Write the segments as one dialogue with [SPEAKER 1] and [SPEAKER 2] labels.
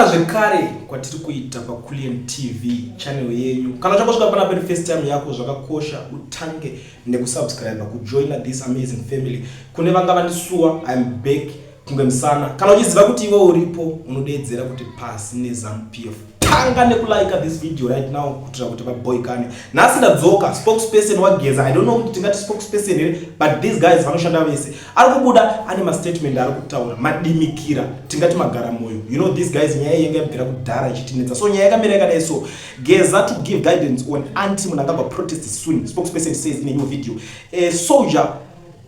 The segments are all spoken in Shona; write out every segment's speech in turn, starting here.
[SPEAKER 1] Tauya zvekare kwatiri kuita paKulian TV channel yenyu. Kana chakosvika pana peri first time yako zvakakosha utange nekusubscribe kujoina this amazing family. Kune vanga vandisuwa I am back kunge musana. Kana uchiziva kuti iwe uripo unodedzera kuti pasi neZANU PF. Tanga nekulike this video right now kutira kuti vaboy kane. Nasi ndadzoka spokesperson wageza. I don't know kuti tingati spokesperson here but these guys vanoshanda vese. Ari kubuda ane ma statement ari kutaura madimikira tingati magara moyo. You know these guys nyaya yenga mbira kudhara chitinetsa. So nyaya yakamira yakadai so geza to give guidance on anti munangaba protest soon. Spokesperson says in a new video. A soldier,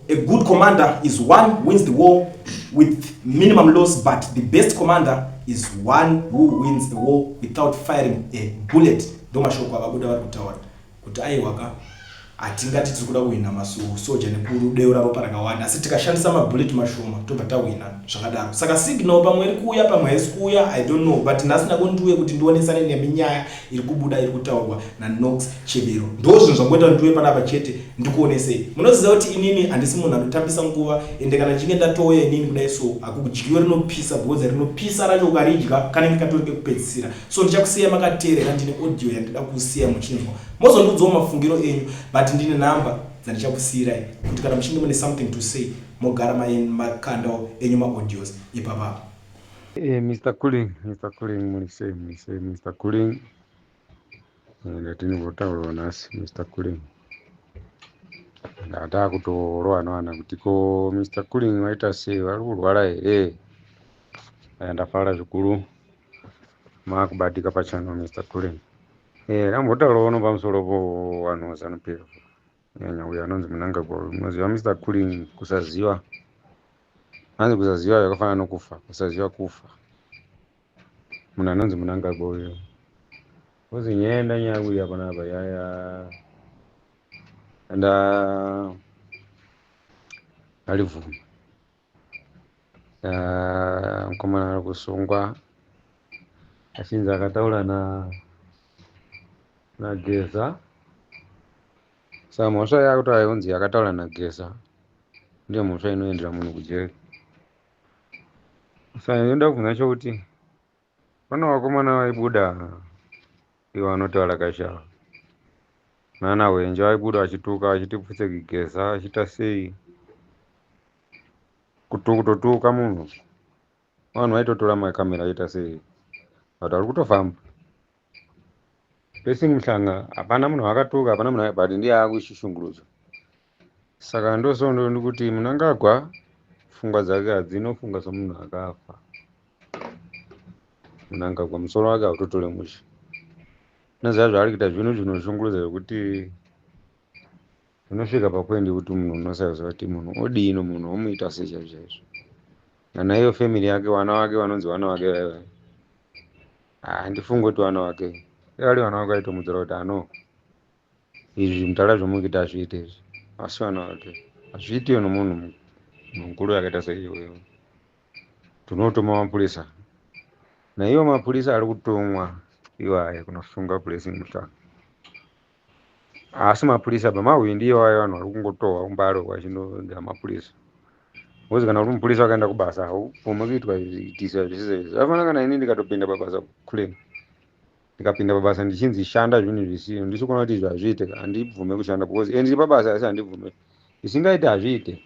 [SPEAKER 1] a good commander is one wins the war with minimum loss, but the best commander is one who wins the war without firing a bullet. Doma shoko akabuda vari kutaura kuti aiwaka atingati tiri kuda kuwina masoja nekudeura ropa rakawanda asi tikashandisa mabullet mashoma tobva tawina zvakadaro. Saka signal pamwe iri kuuya pamwe haisi kuuya I don't know, but ndasina kundiuye kuti ndionesane neminyaya iri kubuda iri kutaurwa naNox Chebero. Ndo zvinhu zvangoita ndiuye panapa chete ndikuonesei. Munoziva kuti inini handisi munhu anotambisa nguva ende kana ndichinge ndatouya inini kudai so akudyiwa rinopisa bhoza rinopisa racho ukaridya kanenge katorike kupedzisira. So ndichakusiya makateerera ndine audio yandida kusiya muchinzwa. Mozondudzawo mafungiro enyu but ndine namba dzandichakusiyirai kuti kana muchinge mune something to say mogara makanda enyu maaudios ipapa.
[SPEAKER 2] Mr. Cooling, mulise Mr. Cooling. Ngatini votaura nasi Mr. Cooling. Ndata kutoroa nwana kuti ko Mr. Cooling waita sei vari kurwara here. Ndafara zvikuru makubatika pachano Mr. Cooling. Rambotaura uno pamusoro po vanhu vaZANU PF. Nyanya uya anonzi Mnangagwa. Munoziva Mr. Cooling kusaziva. Hanzi kusaziva yakafanana nokufa, kusaziva kufa. Munhu anonzi Mnangagwa uyo. Kozi nyenda nyakuya panapa yaya anda alivuma. Mukomana ari kusungwa achinzi akataura naGeza. Saka mhosva yakuti aionzi akataura naGeza ndiyo mhosva inoendera munhu kujeri. Saka ndoda kubvunza chokuti pana vakomana vaibuda ivo vanoti varakashava nana Wenje vaibuda vachituka vachiti Pfutseki Geza vachita sei kutotuka munhu vanhu vaitotora makamera vaita sei but vari kutofamba Blessing Muhlanga hapana munhu akatuka hapana munhu but ndiye akushishungurudzwa. Saka ndosondondi kuti Mnangagwa pfungwa dzake hadzinofunga somunhu akafa. Mnangagwa musoro wake hautotore mushe. Noziva zvaari kuita zvinhu zvinoshungurudza zvekuti unosvika papoindi kuti munhu unosaziva kuti munhu odino munhu omuita sei chaizvo. Kana iyo family yake vana vake vanonzi vana vake vaiva handifungi kuti vana vake vari vana vake vaitomudzira kuti ano izvi mutaura zvomukuita hazviite izvi asi vana vake hazviitiwe nomunhu mukuru yakaita seiwewe. Tinotoma mapurisa naivo mapurisa ari kutomwa iwaye kunosunga Blessing Muhlanga. Asi mapurisa pamahwindi iwaye vanhu vari kungotohwa kumbarogwa vachindoga mapurisa. Kozi kana kuti mupurisa wakaenda kubasa haubvumi kuitwa zviitisa zvisizvo. Zvakafanana kana ini ndikatopinda pabasa Kulen ndikapinda pabasa ndichinzi shanda zvinhu zvisiyo ndisi kuona kuti izvi hazviite handibvume kushanda because ndiri pabasa asi handibvume zvisingaiti hazviite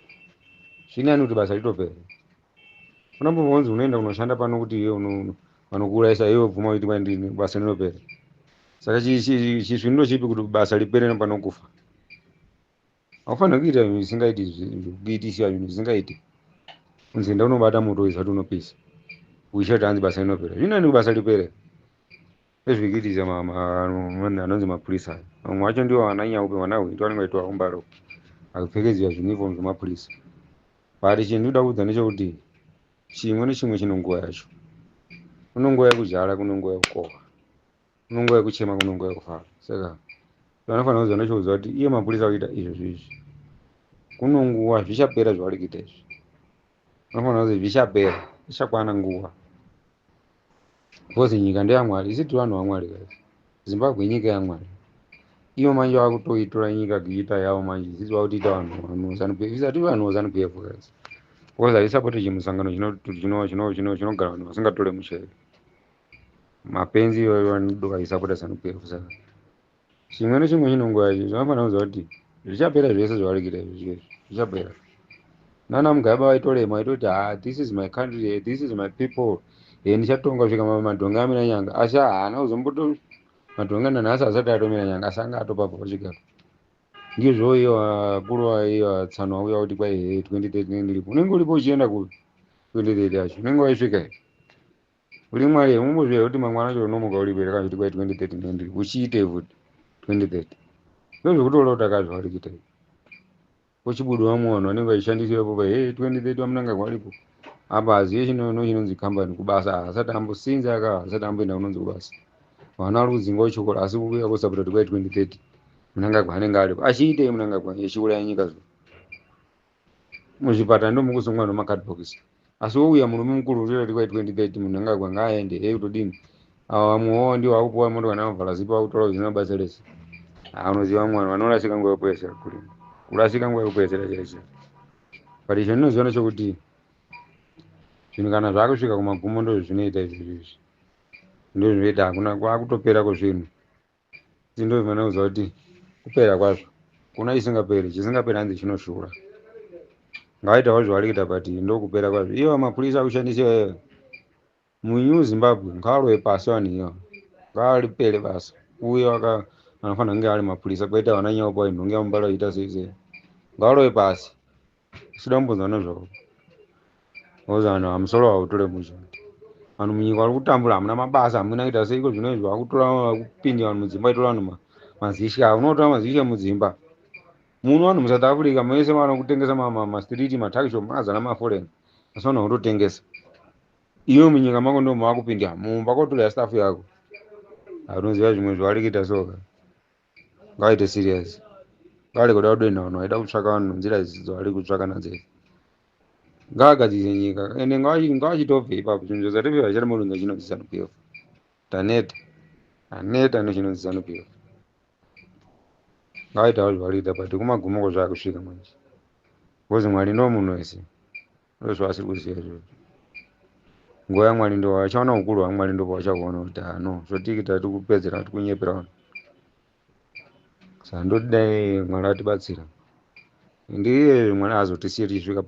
[SPEAKER 2] zvinani kuti basa ritopera. Unombobvunzi unoenda kunoshanda pano kuti iwe vanokuurayisa iwe bvuma kuti kwandini basa rinopera. Saka chisvinuno chipi kuti basa ripere nepano kufa. Haufaniri kuita zvinhu zvisingaiti kuitisa zvinhu zvisingaiti. Unzi enda unobata moto izati unopisa uishati hanzi basa rinopera. Zvinani kuti basa ripere. Ezvikuitisa anonzi mapurisa vamwe vacho ndivo vana nyaupe vana hwindi vanenge vaitwa kumbaro akupfekedzwa zvinifomu zvemapurisa. But chinhu ndinoda kuudza ndechekuti chimwe nechimwe chine nguva yacho. Kuno nguva yekuzhara kuno nguva yekukohwa kuno nguva yekuchema kuno nguva yekufara. Saka vanofanira kuziva ndechekuziva kuti iye mapurisa kuita izvozvo izvi kuno nguva zvichapera zvavari kuita izvi. Vanofanira kuziva zvichapera zvichakwana nguva because nyika ndeyaMwari isi tiri vanhu vaMwari guys. Zimbabwe nyika yaMwari. Ivo manje vakutoitora nyika kuita yavo manje isisi vakutoita vanhu vaZANU PF isati vanhu vaZANU PF guys because haisapoti chimusangano chinogara vanhu vasingatore musheve. mapenzi iwayo anodoka isapota ZANU-PF. Saka chimwe nechimwe chinongoya zvinofanira kuziva kuti zvichapera zvese zvavari kuita izvi zvichapera. Nana Mugabe vaitorema vaitoti this is my country, this is my people, ndichatonga kusvika madhonga amira nyanga, asi haana kuzomboto madhonga nanhasi asati atomira nyanga, asi anga atopapo pasvikapo. Ndizvo iyo vakuru iyo tsano auya kuti kwai 2030 ndiripo. Unenge uripo uchienda ku 2030 yacho, unenge waisvika here? Uri Mwari mumbozviziva kuti mangwana acho unomuka uribereka kuti kwai 2030 ndiripo, uchiite futi 2030. Ndozvokutoona kuti akazvavari kuita izvi. Pochibudawo vanhu vanenge vachishandisiwapo pa 2030 vamunangagwa varipo. Apa hazive chinonzi kambani kubasa, asati ambosinza asati amboenda kunonzi kubasa. Vana vari kudzinga uchokora asi kuuya kusapota kuti kwai 2030 Mnangagwa anenge aripo. Achiitei Mnangagwa achiuraya nyika zo? Muzvipatara ndomukusungwa nemakadhibhokisi. Asi wouya murume mukuru kuti kwai 2030 Mnangagwa ngaaende kutodini. Vamwewo ndivo vakupuwa motokari namavhara zipo vakutaura kuti zvinobasa rese. Unoziva mwana vanorasika nguva yekupedzisira kurima. Kurasika nguva yekupedzisira chaicho. But izvo ndinoziva nechekuti zvinhu kana zvakusvika kumagumo ndozvinoita izvozvo. Ndozvinoita hakuna kwakutopera kwezvinhu. Ndinofanira kuziva kuti kupera kwazvo kuna chisingaperi, chisingaperi hanzi chinoshura. Ngavaitawo zvavari kuita but ndokupera kwazvo. Ivo mapurisa akushandisa muNew Zimbabwe ngavarowe pasi vanhu ivo. Ngavaripere basa. Uye vanofanira kunge vari mapurisa kwaita vana nyawo pa nhonge yamumbara vachiita sei. Ngavarowe pasi. Sida kumbonzwa nezvavo. Because vanhu vamusoro vautore mucho. Vanhu munyika vari kutambura hamuna mabasa, hamuna kuita seiko zvino izvi vakutora vakupinda vanhu mudzimba itora vanhu mazisha. Unotora mazisha mudzimba. Muno vanhu muSouth Africa mese vana kutengesa mastriti matakishop mazana maforeign. Asi vanhu vakutotengesa. Iwe munyika mako ndo mavakupinda mumba kotora staff yako. Unoziva zvimwe zvavari kuita soka. Ngavaite serious. Ngavare kuda kudoina vanhu vaida kutsvaka vanhu nzira dzavari kutsvaka nadzo. Ngavagadzirire nyika ende ngavachitobve ipapo. Zvinhu zvazati zvachari murunga chinonzi ZANU-PF. Taneta nechinonzi ZANU-PF. Ngavaitawo zvavari kuita but kumagumoko zvaakusvika manje. Because Mwari ndo munhu wese. Ndozvaasiri kuziva izvozvo. Nguva yaMwari ndo vachaona ukuru hwaMwari ndo pavachakuona kuti no zvotikita tiri kupedzera tiri kunyepera vanhu. Saka ndoti dai Mwari atibatsira. Ndiye Mwari azotisiye tichisvika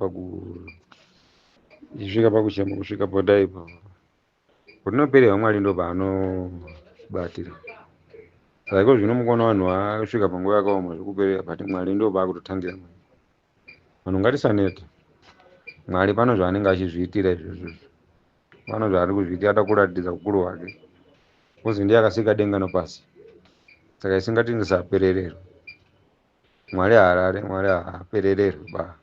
[SPEAKER 2] pakuchema kusvika podai ipapo. Patinoperera Mwari ndo paanobatira. Saka iko zvino mukuona vanhu vasvika panguva yakaoma zvekuperera but Mwari ndo paakutotangira. Vanhu ngatisaneta. Mwari pano zvaanenge achizviitira izvozvo. Pano zvaari kuzviita ada kuratidza ukuru hwake. Kuzi ndiye akasika denga nepasi. Saka isingati ndisapererera. Mwari haarare, Mwari haaperereri ba.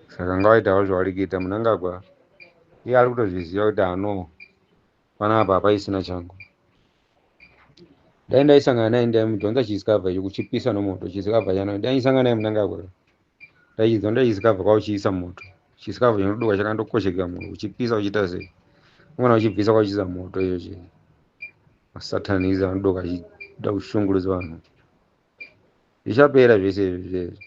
[SPEAKER 2] Saka ngavaitawo zvavari kuita. Mnangagwa iye ari kutozviziva kuti panapa hapaisina changu. Dai ndaisangana naye ndaimudhonza chisikavha icho kuchipisa nomoto. Chisikavha chano ndaisangana naye Mnangagwa. Ndaichidzonda chisikavha kwauchiisa moto. Chisikavha chinoduka chakandokosheka munhu uchipisa uchiita sei. Umwana uchibvisa kwauchiisa moto icho. Masatanizi anodoka achida kushungurudza vanhu. Zvichapera zvese izvi.